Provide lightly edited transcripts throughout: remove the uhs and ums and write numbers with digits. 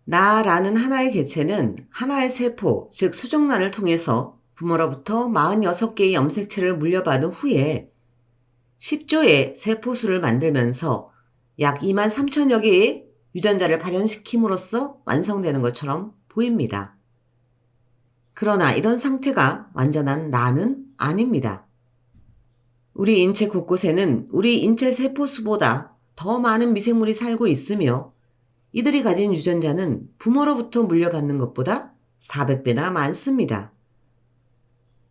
나라는 하나의 개체는 하나의 세포, 즉 수정란을 통해서 부모로부터 46개의 염색체를 물려받은 후에 10조의 세포수를 만들면서 약 2만 3천여 개의 유전자를 발현시킴으로써 완성되는 것처럼 보입니다. 그러나 이런 상태가 완전한 나는 아닙니다. 우리 인체 곳곳에는 우리 인체 세포수보다 더 많은 미생물이 살고 있으며 이들이 가진 유전자는 부모로부터 물려받는 것보다 400배나 많습니다.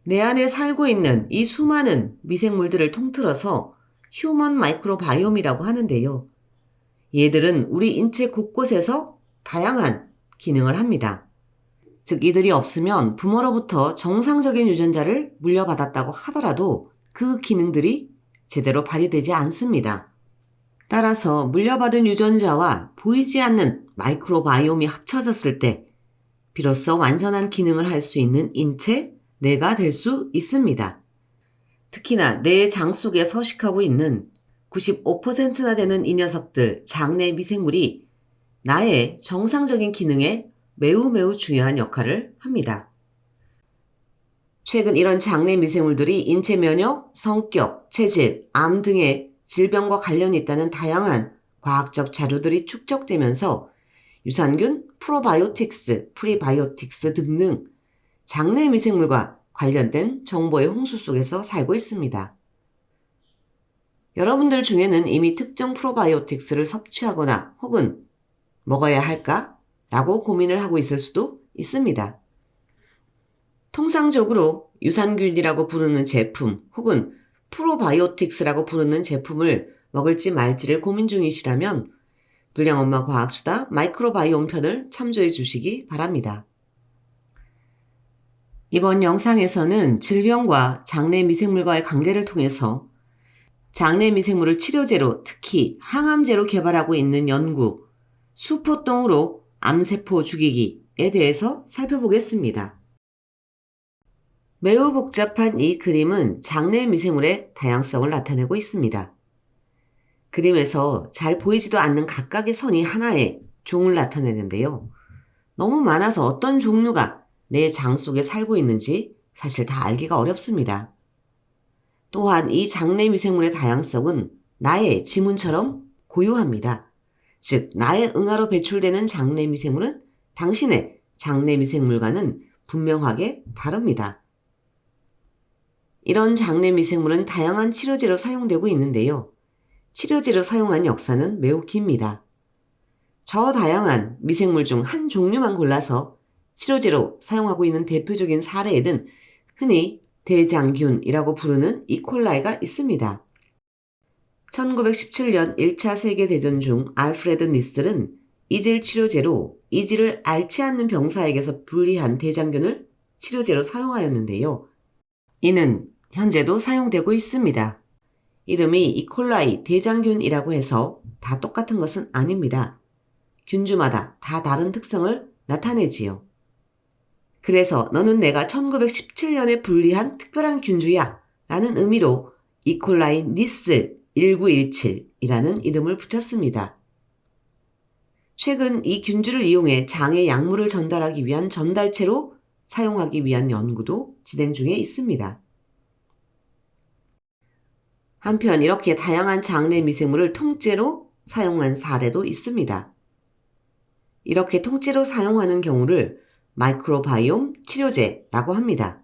내 안에 살고 있는 이 수많은 미생물들을 통틀어서 휴먼 마이크로바이옴이라고 하는데요. 얘들은 우리 인체 곳곳에서 다양한 기능을 합니다. 즉 이들이 없으면 부모로부터 정상적인 유전자를 물려받았다고 하더라도 그 기능들이 제대로 발휘되지 않습니다. 따라서 물려받은 유전자와 보이지 않는 마이크로바이옴이 합쳐졌을 때 비로소 완전한 기능을 할 수 있는 인체, 뇌가 될 수 있습니다. 특히나 뇌의 장 속에 서식하고 있는 95%나 되는 이 녀석들 장내 미생물이 나의 정상적인 기능에 매우 중요한 역할을 합니다. 최근 이런 장내 미생물들이 인체 면역, 성격, 체질, 암 등의 질병과 관련이 있다는 다양한 과학적 자료들이 축적되면서 유산균, 프로바이오틱스, 프리바이오틱스 등등 장내 미생물과 관련된 정보의 홍수 속에서 살고 있습니다. 여러분들 중에는 이미 특정 프로바이오틱스를 섭취하거나 혹은 먹어야 할까? 라고 고민을 하고 있을 수도 있습니다. 통상적으로 유산균이라고 부르는 제품 혹은 프로바이오틱스라고 부르는 제품을 먹을지 말지를 고민 중이시라면 불량엄마 과학수다 마이크로바이옴 편을 참조해 주시기 바랍니다. 이번 영상에서는 질병과 장내 미생물과의 관계를 통해서 장내 미생물을 치료제로 특히 항암제로 개발하고 있는 연구 수포동으로 암세포 죽이기에 대해서 살펴보겠습니다. 매우 복잡한 이 그림은 장내 미생물의 다양성을 나타내고 있습니다. 그림에서 잘 보이지도 않는 각각의 선이 하나의 종을 나타내는데요. 너무 많아서 어떤 종류가 내 장 속에 살고 있는지 사실 다 알기가 어렵습니다. 또한 이 장내 미생물의 다양성은 나의 지문처럼 고유합니다. 즉 나의 응아로 배출되는 장내 미생물은 당신의 장내 미생물과는 분명하게 다릅니다. 이런 장내 미생물은 다양한 치료제로 사용되고 있는데요. 치료제로 사용한 역사는 매우 깁니다. 저 다양한 미생물 중 한 종류만 골라서 치료제로 사용하고 있는 대표적인 사례에는 흔히 대장균이라고 부르는 이콜라이가 있습니다. 1917년 1차 세계대전 중 알프레드 니슬은 이질 치료제로 이질을 앓지 않는 병사에게서 분리한 대장균을 치료제로 사용하였는데요. 이는 현재도 사용되고 있습니다. 이름이 이콜라이 대장균이라고 해서 다 똑같은 것은 아닙니다. 균주마다 다 다른 특성을 나타내지요. 그래서 너는 내가 1917년에 분리한 특별한 균주야 라는 의미로 이콜라이 니슬 1917이라는 이름을 붙였습니다. 최근 이 균주를 이용해 장에 약물을 전달하기 위한 전달체로 사용하기 위한 연구도 진행 중에 있습니다. 한편 이렇게 다양한 장내 미생물을 통째로 사용한 사례도 있습니다. 이렇게 통째로 사용하는 경우를 마이크로바이옴 치료제라고 합니다.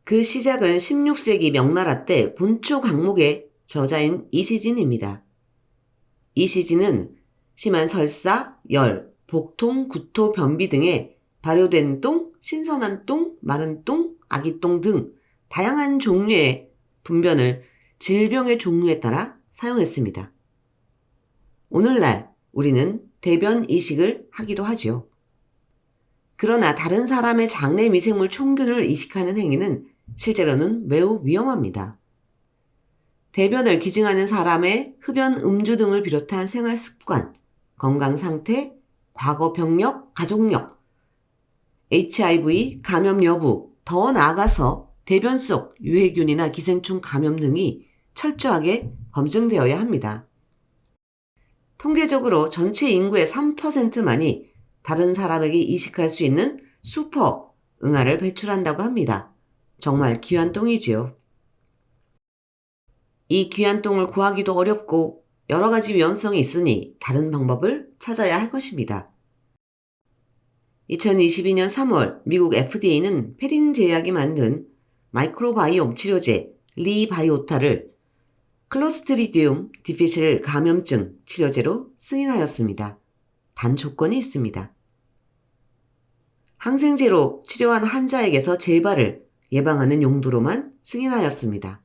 그 시작은 16세기 명나라 때 본초 강목의 저자인 이시진입니다. 이시진은 심한 설사, 열, 복통, 구토, 변비 등의 발효된 똥, 신선한 똥, 마른 똥, 아기똥 등 다양한 종류의 분변을 질병의 종류에 따라 사용했습니다. 오늘날 우리는 대변 이식을 하기도 하지요. 그러나 다른 사람의 장내 미생물 총균을 이식하는 행위는 실제로는 매우 위험합니다. 대변을 기증하는 사람의 흡연 음주 등을 비롯한 생활 습관, 건강 상태, 과거 병력, 가족력, HIV 감염 여부, 더 나아가서 대변 속 유해균이나 기생충 감염 등이 철저하게 검증되어야 합니다. 통계적으로 전체 인구의 3%만이 다른 사람에게 이식할 수 있는 슈퍼 응아를 배출한다고 합니다. 정말 귀한 똥이지요. 이 귀한 똥을 구하기도 어렵고 여러 가지 위험성이 있으니 다른 방법을 찾아야 할 것입니다. 2022년 3월 미국 FDA는 페링 제약이 만든 마이크로바이옴 치료제 리바이오타를 클로스트리디움 디피실 감염증 치료제로 승인하였습니다. 단 조건이 있습니다. 항생제로 치료한 환자에게서 재발을 예방하는 용도로만 승인하였습니다.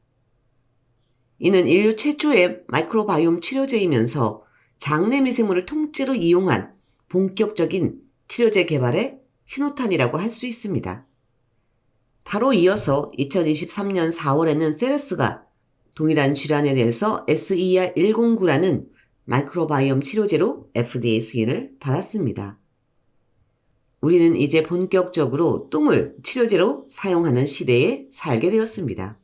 이는 인류 최초의 마이크로바이옴 치료제이면서 장내 미생물을 통째로 이용한 본격적인 치료제 개발의 신호탄이라고 할 수 있습니다. 바로 이어서 2023년 4월에는 세레스가 동일한 질환에 대해서 SER109라는 마이크로바이옴 치료제로 FDA 승인을 받았습니다. 우리는 이제 본격적으로 똥을 치료제로 사용하는 시대에 살게 되었습니다.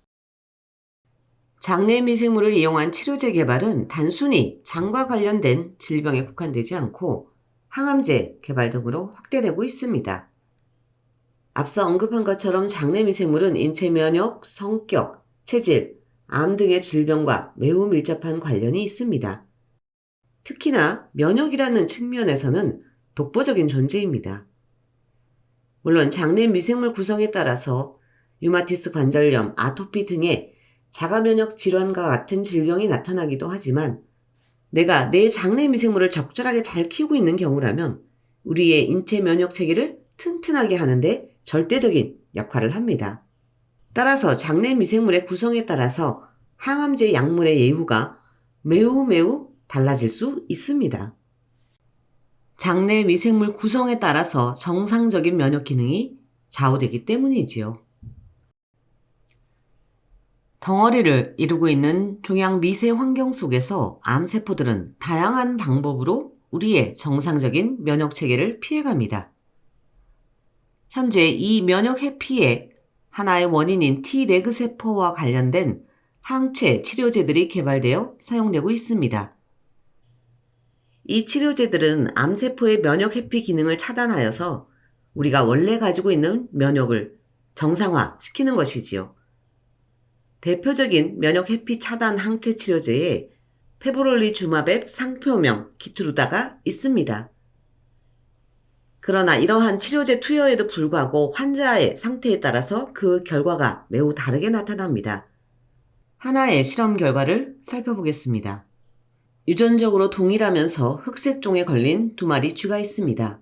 장내 미생물을 이용한 치료제 개발은 단순히 장과 관련된 질병에 국한되지 않고 항암제 개발 등으로 확대되고 있습니다. 앞서 언급한 것처럼 장내 미생물은 인체 면역, 성격, 체질, 암 등의 질병과 매우 밀접한 관련이 있습니다. 특히나 면역이라는 측면에서는 독보적인 존재입니다. 물론 장내 미생물 구성에 따라서 류마티스 관절염, 아토피 등의 자가면역 질환과 같은 질병이 나타나기도 하지만 내가 내 장내 미생물을 적절하게 잘 키우고 있는 경우라면 우리의 인체 면역 체계를 튼튼하게 하는데 절대적인 역할을 합니다. 따라서 장내 미생물의 구성에 따라서 항암제 약물의 예후가 매우 달라질 수 있습니다. 장내 미생물 구성에 따라서 정상적인 면역 기능이 좌우되기 때문이지요. 덩어리를 이루고 있는 종양 미세 환경 속에서 암세포들은 다양한 방법으로 우리의 정상적인 면역 체계를 피해갑니다. 현재 이 면역 회피의 하나의 원인인 T레그 세포와 관련된 항체 치료제들이 개발되어 사용되고 있습니다. 이 치료제들은 암세포의 면역 회피 기능을 차단하여서 우리가 원래 가지고 있는 면역을 정상화시키는 것이지요. 대표적인 면역 회피 차단 항체 치료제에 페브롤리주마뎁 상표명 키투르다가 있습니다. 그러나 이러한 치료제 투여에도 불구하고 환자의 상태에 따라서 그 결과가 매우 다르게 나타납니다. 하나의 실험 결과를 살펴보겠습니다. 유전적으로 동일하면서 흑색종에 걸린 2마리 쥐가 있습니다.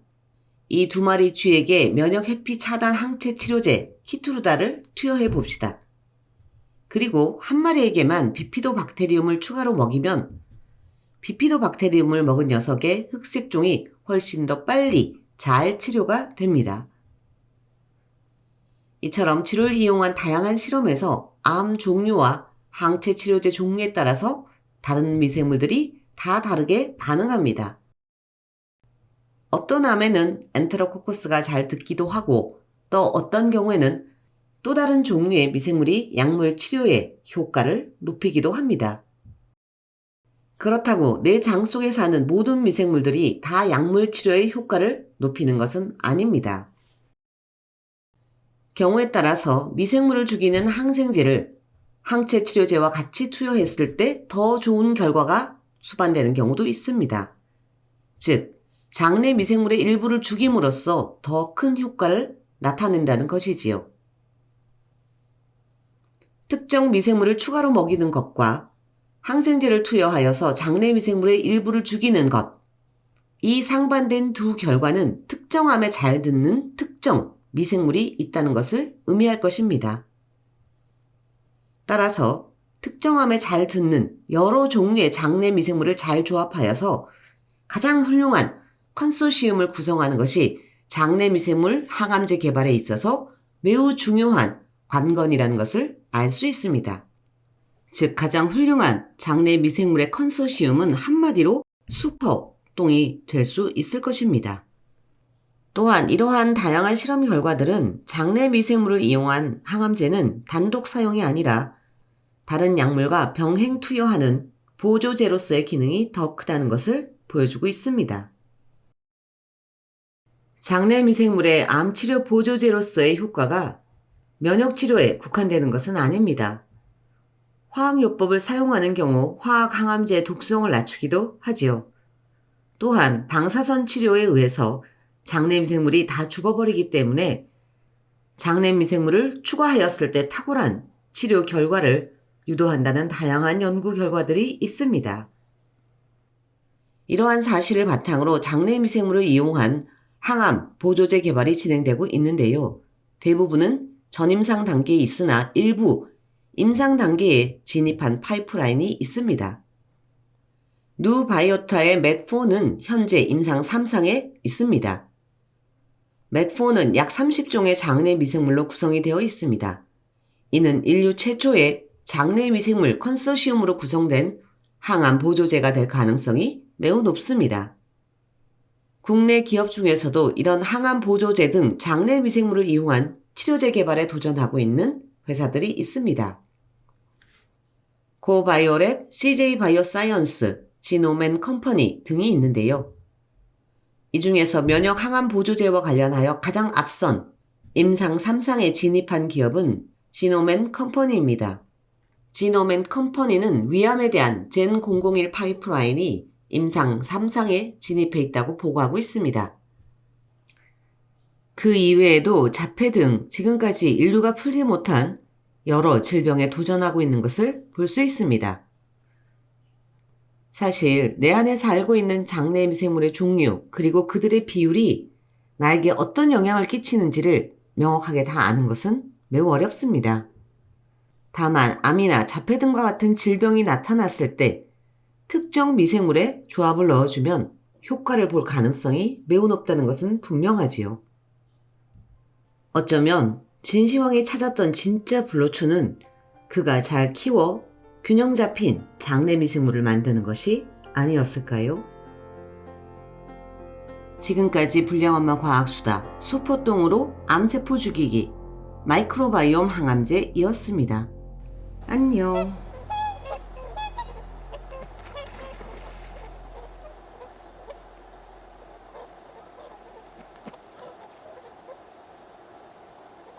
이 2마리 쥐에게 면역 회피 차단 항체 치료제 키투르다를 투여해 봅시다. 그리고 한 마리에게만 비피도박테리움을 추가로 먹이면 비피도박테리움을 먹은 녀석의 흑색종이 훨씬 더 빨리 잘 치료가 됩니다. 이처럼 쥐를 이용한 다양한 실험에서 암 종류와 항체 치료제 종류에 따라서 다른 미생물들이 다 다르게 반응합니다. 어떤 암에는 엔테로코커스가 잘 듣기도 하고 또 어떤 경우에는 또 다른 종류의 미생물이 약물 치료의 효과를 높이기도 합니다. 그렇다고 내 장 속에 사는 모든 미생물들이 다 약물 치료의 효과를 높이는 것은 아닙니다. 경우에 따라서 미생물을 죽이는 항생제를 항체 치료제와 같이 투여했을 때 더 좋은 결과가 수반되는 경우도 있습니다. 즉, 장내 미생물의 일부를 죽임으로써 더 큰 효과를 나타낸다는 것이지요. 특정 미생물을 추가로 먹이는 것과 항생제를 투여하여서 장내 미생물의 일부를 죽이는 것, 이 상반된 두 결과는 특정 암에 잘 듣는 특정 미생물이 있다는 것을 의미할 것입니다. 따라서 특정 암에 잘 듣는 여러 종류의 장내 미생물을 잘 조합하여서 가장 훌륭한 컨소시엄을 구성하는 것이 장내 미생물 항암제 개발에 있어서 매우 중요한 관건이라는 것을 알 수 있습니다. 즉 가장 훌륭한 장내 미생물의 컨소시엄은 한마디로 슈퍼똥이 될 수 있을 것입니다. 또한 이러한 다양한 실험 결과들은 장내 미생물을 이용한 항암제는 단독 사용이 아니라 다른 약물과 병행 투여하는 보조제로서의 기능이 더 크다는 것을 보여주고 있습니다. 장내 미생물의 암치료 보조제로서의 효과가 면역치료에 국한되는 것은 아닙니다. 화학요법을 사용하는 경우 화학항암제의 독성을 낮추기도 하지요. 또한 방사선 치료에 의해서 장내 미생물이 다 죽어버리기 때문에 장내 미생물을 추가하였을 때 탁월한 치료 결과를 유도한다는 다양한 연구 결과들이 있습니다. 이러한 사실을 바탕으로 장내 미생물을 이용한 항암 보조제 개발이 진행되고 있는데요. 대부분은 전임상 단계에 있으나 일부 임상 단계에 진입한 파이프라인이 있습니다. 누바이오타의 맷4는 현재 임상 3상에 있습니다. 맷4는 약 30종의 장내 미생물로 구성이 되어 있습니다. 이는 인류 최초의 장내 미생물 컨소시엄으로 구성된 항암 보조제가 될 가능성이 매우 높습니다. 국내 기업 중에서도 이런 항암 보조제 등 장내 미생물을 이용한 치료제 개발에 도전하고 있는 회사들이 있습니다. 고바이오랩, CJ바이오사이언스, 지노맨 컴퍼니 등이 있는데요. 이 중에서 면역 항암 보조제와 관련하여 가장 앞선 임상 3상에 진입한 기업은 지노맨 컴퍼니입니다. 지노맨 컴퍼니는 위암에 대한 젠001 파이프라인이 임상 3상에 진입해 있다고 보고하고 있습니다. 그 이외에도 자폐 등 지금까지 인류가 풀지 못한 여러 질병에 도전하고 있는 것을 볼 수 있습니다. 사실 내 안에 살고 있는 장내 미생물의 종류 그리고 그들의 비율이 나에게 어떤 영향을 끼치는지를 명확하게 다 아는 것은 매우 어렵습니다. 다만 암이나 자폐 등과 같은 질병이 나타났을 때 특정 미생물의 조합을 넣어주면 효과를 볼 가능성이 매우 높다는 것은 분명하지요. 어쩌면 진시황이 찾았던 진짜 불로초는 그가 잘 키워 균형 잡힌 장내 미생물을 만드는 것이 아니었을까요? 지금까지 불량엄마 과학수다 수포똥으로 암세포 죽이기 마이크로바이옴 항암제이었습니다. 안녕.